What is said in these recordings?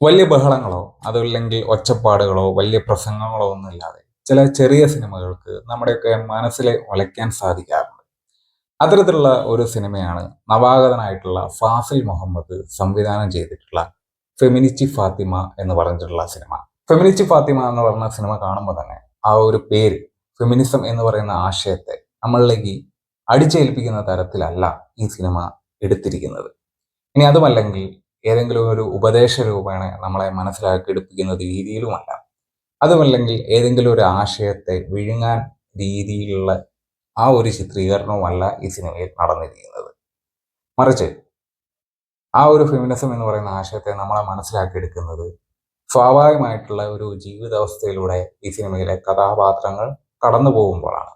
വലിയ ബഹളങ്ങളോ അതല്ലെങ്കിൽ ഒച്ചപ്പാടുകളോ വലിയ പ്രസംഗങ്ങളോ ഒന്നുമില്ലാതെ ചില ചെറിയ സിനിമകൾക്ക് നമ്മുടെയൊക്കെ മനസ്സിലെ വലയ്ക്കാൻ സാധിക്കാറുണ്ട്. അത്തരത്തിലുള്ള ഒരു സിനിമയാണ് നവാഗതനായിട്ടുള്ള ഫാസിൽ മുഹമ്മദ് സംവിധാനം ചെയ്തിട്ടുള്ള ഫെമിനിച്ചി ഫാത്തിമ എന്ന് പറഞ്ഞിട്ടുള്ള സിനിമ. ഫെമിനിച്ചി ഫാത്തിമ എന്ന് പറഞ്ഞ സിനിമ കാണുമ്പോൾ തന്നെ ആ ഒരു പേര്, ഫെമിനിസം എന്ന് പറയുന്ന ആശയത്തെ നമ്മളിലേക്ക് അടിച്ചേൽപ്പിക്കുന്ന തരത്തിലല്ല ഈ സിനിമ എടുത്തിരിക്കുന്നത്. ഇനി അതുമല്ലെങ്കിൽ ഏതെങ്കിലും ഒരു ഉപദേശ രൂപേണ നമ്മളെ മനസ്സിലാക്കി എടുപ്പിക്കുന്ന രീതിയിലുമല്ല. അതുമല്ലെങ്കിൽ ഏതെങ്കിലും ഒരു ആശയത്തെ വിഴുങ്ങാൻ രീതിയിലുള്ള ആ ഒരു ചിത്രീകരണവുമല്ല ഈ സിനിമയിൽ നടന്നിരിക്കുന്നത്. മറിച്ച് ആ ഒരു ഫെമിനിസം എന്ന് പറയുന്ന ആശയത്തെ നമ്മളെ മനസ്സിലാക്കി എടുക്കുന്നത് സ്വാഭാവികമായിട്ടുള്ള ഒരു ജീവിതാവസ്ഥയിലൂടെ ഈ സിനിമയിലെ കഥാപാത്രങ്ങൾ കടന്നു പോകുമ്പോഴാണ്.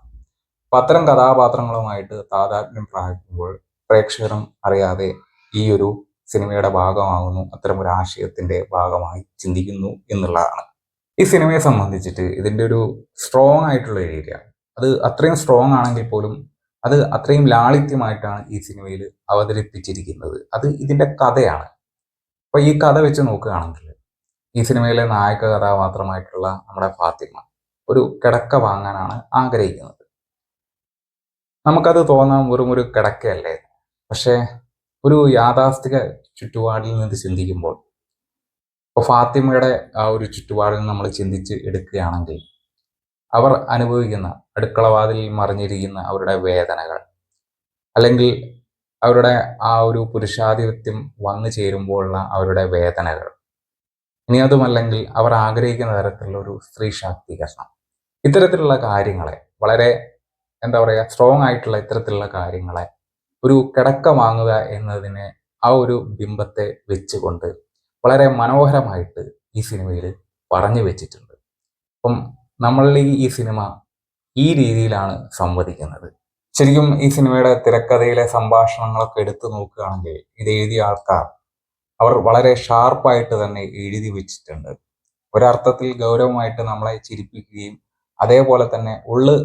അപ്പം അത്തരം കഥാപാത്രങ്ങളുമായിട്ട് താതാത്മ്യം പ്രാപിക്കുമ്പോൾ പ്രേക്ഷകരും അറിയാതെ ഈ ഒരു സിനിമയുടെ ഭാഗമാകുന്നു, അത്തരം ഒരു ആശയത്തിന്റെ ഭാഗമായി ചിന്തിക്കുന്നു എന്നുള്ളതാണ്. ഈ സിനിമയെ സംബന്ധിച്ചിട്ട് ഇതിന്റെ ഒരു സ്ട്രോങ് ആയിട്ടുള്ള ഒരു ഏരിയ, അത് അത്രയും സ്ട്രോങ് ആണെങ്കിൽ പോലും അത് അത്രയും ലാളിത്യമായിട്ടാണ് ഈ സിനിമയിൽ അവതരിപ്പിച്ചിരിക്കുന്നത്. അത് ഇതിന്റെ കഥയാണ്. അപ്പൊ ഈ കഥ വെച്ച് നോക്കുകയാണെങ്കിൽ ഈ സിനിമയിലെ നായക കഥാപാത്രമായിട്ടുള്ള നമ്മുടെ ഫാത്തിമ ഒരു കിടക്ക വാങ്ങാനാണ് ആഗ്രഹിക്കുന്നത്. നമുക്കത് തോന്നാം വെറും ഒരു കിടക്കയല്ലേ, പക്ഷേ ഒരു യാഥാസ്ഥിക ചുറ്റുപാടിൽ നിന്ന് ചിന്തിക്കുമ്പോൾ, ഇപ്പോൾ ഫാത്തിമയുടെ ആ ഒരു ചുറ്റുപാടിൽ നമ്മൾ ചിന്തിച്ച് എടുക്കുകയാണെങ്കിൽ അവർ അനുഭവിക്കുന്ന അടുക്കളവാതിലിൽ മറിഞ്ഞിരിക്കുന്ന അവരുടെ വേദനകൾ, അല്ലെങ്കിൽ അവരുടെ ആ ഒരു പുരുഷാധിപത്യം വന്നു ചേരുമ്പോഴുള്ള അവരുടെ വേദനകൾ, ഇനി അതുമല്ലെങ്കിൽ അവർ ആഗ്രഹിക്കുന്ന തരത്തിലുള്ള ഒരു സ്ത്രീ ശാക്തീകരണം, ഇത്തരത്തിലുള്ള കാര്യങ്ങളെ വളരെ എന്താ പറയുക, സ്ട്രോങ് ആയിട്ടുള്ള ഇത്തരത്തിലുള്ള കാര്യങ്ങളെ ഒരു കിടക്ക വാങ്ങുക എന്നതിനെ ആ ഒരു ബിംബത്തെ വെച്ചുകൊണ്ട് വളരെ മനോഹരമായിട്ട് ഈ സിനിമയിൽ പറഞ്ഞു വെച്ചിട്ടുണ്ട്. അപ്പം നമ്മളിൽ ഈ സിനിമ ഈ രീതിയിലാണ് സംവദിക്കുന്നത്. ശരിക്കും ഈ സിനിമയുടെ തിരക്കഥയിലെ സംഭാഷണങ്ങളൊക്കെ എടുത്തു നോക്കുകയാണെങ്കിൽ ഇത് എഴുതിയ ആൾക്കാർ അവർ വളരെ ഷാർപ്പായിട്ട് തന്നെ എഴുതി വെച്ചിട്ടുണ്ട്. ഒരർത്ഥത്തിൽ ഗൗരവമായിട്ട് നമ്മളെ ചിരിപ്പിക്കുകയും അതേപോലെ തന്നെ ഉള്ളു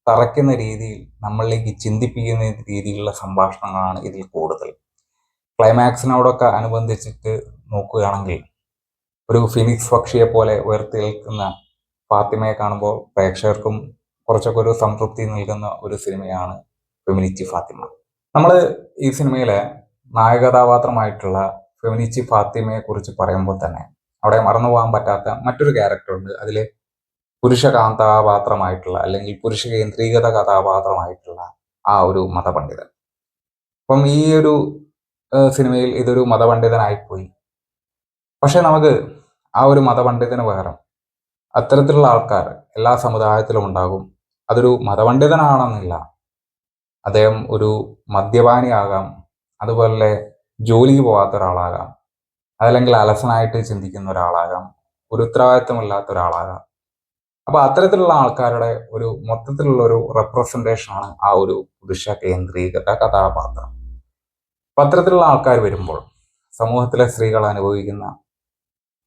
തറയ്ക്കുന്ന രീതിയിൽ നമ്മളിലേക്ക് ചിന്തിപ്പിക്കുന്ന രീതിയിലുള്ള സംഭാഷണങ്ങളാണ് ഇതിൽ കൂടുതൽ. ക്ലൈമാക്സിനോടൊക്കെ അനുബന്ധിച്ചിട്ട് നോക്കുകയാണെങ്കിൽ ഒരു ഫിനിക്സ് പക്ഷിയെ പോലെ ഉയർത്തെഴുന്നേൽക്കുന്ന ഫാത്തിമയെ കാണുമ്പോൾ പ്രേക്ഷകർക്കും കുറച്ചൊക്കെ ഒരു സംതൃപ്തി നൽകുന്ന ഒരു സിനിമയാണ് ഫെമിനിച്ചി ഫാത്തിമ. നമ്മൾ ഈ സിനിമയിലെ നായകഥാപാത്രമായിട്ടുള്ള ഫെമിനിച്ചി ഫാത്തിമയെ കുറിച്ച് പറയുമ്പോൾ തന്നെ അവിടെ മറന്നു പോകാൻ പറ്റാത്ത മറ്റൊരു ക്യാരക്ടറുണ്ട്. അതിൽ പുരുഷ കഥാപാത്രമായിട്ടുള്ള അല്ലെങ്കിൽ പുരുഷ കേന്ദ്രീകൃത കഥാപാത്രമായിട്ടുള്ള ആ ഒരു മതപണ്ഡിതൻ. അപ്പം ഈ ഒരു സിനിമയിൽ ഇതൊരു മതപണ്ഡിതനായിപ്പോയി. പക്ഷെ നമുക്ക് ആ ഒരു മതപണ്ഡിതന് പകരം അത്തരത്തിലുള്ള ആൾക്കാർ എല്ലാ സമുദായത്തിലും ഉണ്ടാകും. അതൊരു മതപണ്ഡിതനാണെന്നില്ല, അദ്ദേഹം ഒരു മദ്യപാനിയാകാം, അതുപോലെ ജോലിക്ക് പോകാത്ത ഒരാളാകാം, അതല്ലെങ്കിൽ അലസനായിട്ട് ചിന്തിക്കുന്ന ഒരാളാകാം, ഒരു ഉത്തരവാദിത്വമില്ലാത്ത ഒരാളാകാം. അപ്പൊ അത്തരത്തിലുള്ള ആൾക്കാരുടെ ഒരു മൊത്തത്തിലുള്ള ഒരു റെപ്രസെന്റേഷനാണ് ആ ഒരു പുരുഷ കേന്ദ്രീകൃത കഥാപാത്രം. അപ്പൊ അത്തരത്തിലുള്ള ആൾക്കാർ വരുമ്പോൾ സമൂഹത്തിലെ സ്ത്രീകൾ അനുഭവിക്കുന്ന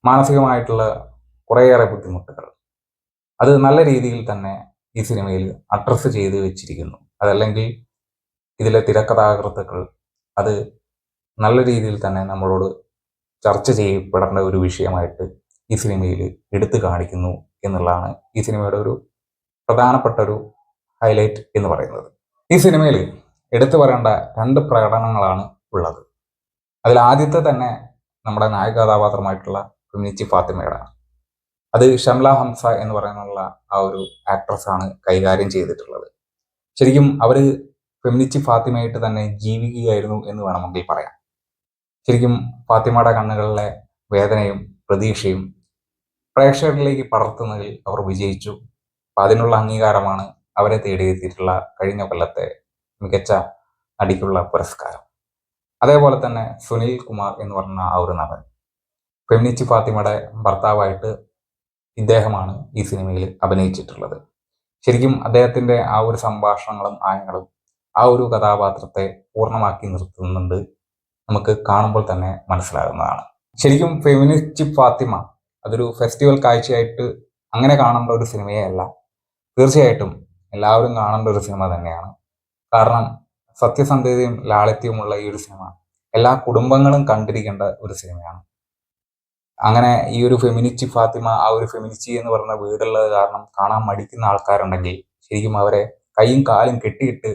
മാനസികമായിട്ടുള്ള കുറേയേറെ ബുദ്ധിമുട്ടുകൾ അത് നല്ല രീതിയിൽ തന്നെ ഈ സിനിമയിൽ അഡ്രസ്സ് ചെയ്ത് വെച്ചിരിക്കുന്നു. അതല്ലെങ്കിൽ ഇതിലെ തിരക്കഥാകൃത്തുക്കൾ അത് നല്ല രീതിയിൽ തന്നെ നമ്മളോട് ചർച്ച ചെയ്യപ്പെടേണ്ട ഒരു വിഷയമായിട്ട് ഈ സിനിമയിൽ എടുത്തു കാണിക്കുന്നു എന്നുള്ളതാണ് ഈ സിനിമയുടെ ഒരു പ്രധാനപ്പെട്ട ഒരു ഹൈലൈറ്റ് എന്ന് പറയുന്നത്. ഈ സിനിമയിൽ എടുത്തു പറയേണ്ട രണ്ട് പ്രകടനങ്ങളാണ് ഉള്ളത്. അതിൽ ആദ്യത്തെ തന്നെ നമ്മുടെ നായക കഥാപാത്രമായിട്ടുള്ള ഫെമിനിച്ചി ഫാത്തിമയുടെ, അത് ഷംല ഹംസ എന്ന് പറയുന്നുള്ള ആ ഒരു ആക്ട്രസ് ആണ് കൈകാര്യം ചെയ്തിട്ടുള്ളത്. ശരിക്കും അവർ ഫെമിനിച്ചി ഫാത്തിമയായിട്ട് തന്നെ ജീവിക്കുകയായിരുന്നു എന്ന് വേണമെങ്കിൽ പറയാം. ശരിക്കും ഫാത്തിമയുടെ കണ്ണുകളിലെ വേദനയും പ്രതീക്ഷയും പ്രേക്ഷകരിലേക്ക് പടർത്തുന്നതിൽ അവർ വിജയിച്ചു. അപ്പം അതിനുള്ള അംഗീകാരമാണ് അവരെ തേടിയെത്തിയിട്ടുള്ള കഴിഞ്ഞ കൊല്ലത്തെ മികച്ച നടിക്കുള്ള പുരസ്കാരം. അതേപോലെ തന്നെ സുനിൽ കുമാർ എന്ന് പറഞ്ഞ ആ ഒരു നടൻ, ഫെമിനിച്ചി ഫാത്തിമയുടെ ഭർത്താവായിട്ട് ഇദ്ദേഹമാണ് ഈ സിനിമയിൽ അഭിനയിച്ചിട്ടുള്ളത്. ശരിക്കും അദ്ദേഹത്തിന്റെ ആ ഒരു സംഭാഷണങ്ങളും ആയങ്ങളും ആ ഒരു കഥാപാത്രത്തെ പൂർണ്ണമാക്കി നിർത്തുന്നുണ്ട്, നമുക്ക് കാണുമ്പോൾ തന്നെ മനസ്സിലാകുന്നതാണ്. ശരിക്കും ഫെമിനിസ്റ്റ് ഫാത്തിമ അതൊരു ഫെസ്റ്റിവൽ കാഴ്ചയായിട്ട് അങ്ങനെ കാണേണ്ട ഒരു സിനിമയേ അല്ല. തീർച്ചയായിട്ടും എല്ലാവരും കാണേണ്ട ഒരു സിനിമ തന്നെയാണ്. കാരണം സത്യസന്ധതയും ലാളിത്യവുമുള്ള ഈ ഒരു സിനിമ എല്ലാ കുടുംബങ്ങളും കണ്ടിരിക്കേണ്ട ഒരു സിനിമയാണ്. അങ്ങനെ ഈ ഒരു ഫെമിനിച്ചി ഫാത്തിമ ആ ഒരു ഫെമിനിച്ചി എന്ന് പറയുന്ന വീടുള്ളത് കാരണം കാണാൻ മടിക്കുന്ന ആൾക്കാരുണ്ടെങ്കിൽ ശരിക്കും അവരെ കൈയും കാലും കെട്ടിയിട്ട്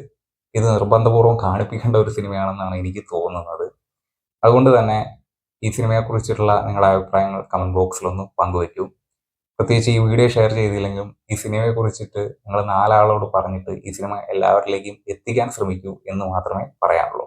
ഇത് നിർബന്ധപൂർവ്വം കാണിപ്പിക്കേണ്ട ഒരു സിനിമയാണെന്നാണ് എനിക്ക് തോന്നുന്നത്. അതുകൊണ്ട് തന്നെ ഈ സിനിമയെക്കുറിച്ചിട്ടുള്ള നിങ്ങളുടെ അഭിപ്രായങ്ങൾ കമൻറ്റ് ബോക്സിലൊന്ന് പങ്കുവയ്ക്കൂ. പ്രത്യേകിച്ച് ഈ വീഡിയോ ഷെയർ ചെയ്തില്ലെങ്കിലും ഈ സിനിമയെക്കുറിച്ചിട്ട് നിങ്ങൾ 4 ആളോട് പറഞ്ഞിട്ട് ഈ സിനിമ എല്ലാവരിലേക്കും എത്തിക്കാൻ ശ്രമിക്കൂ എന്ന് മാത്രമേ പറയാനുള്ളൂ.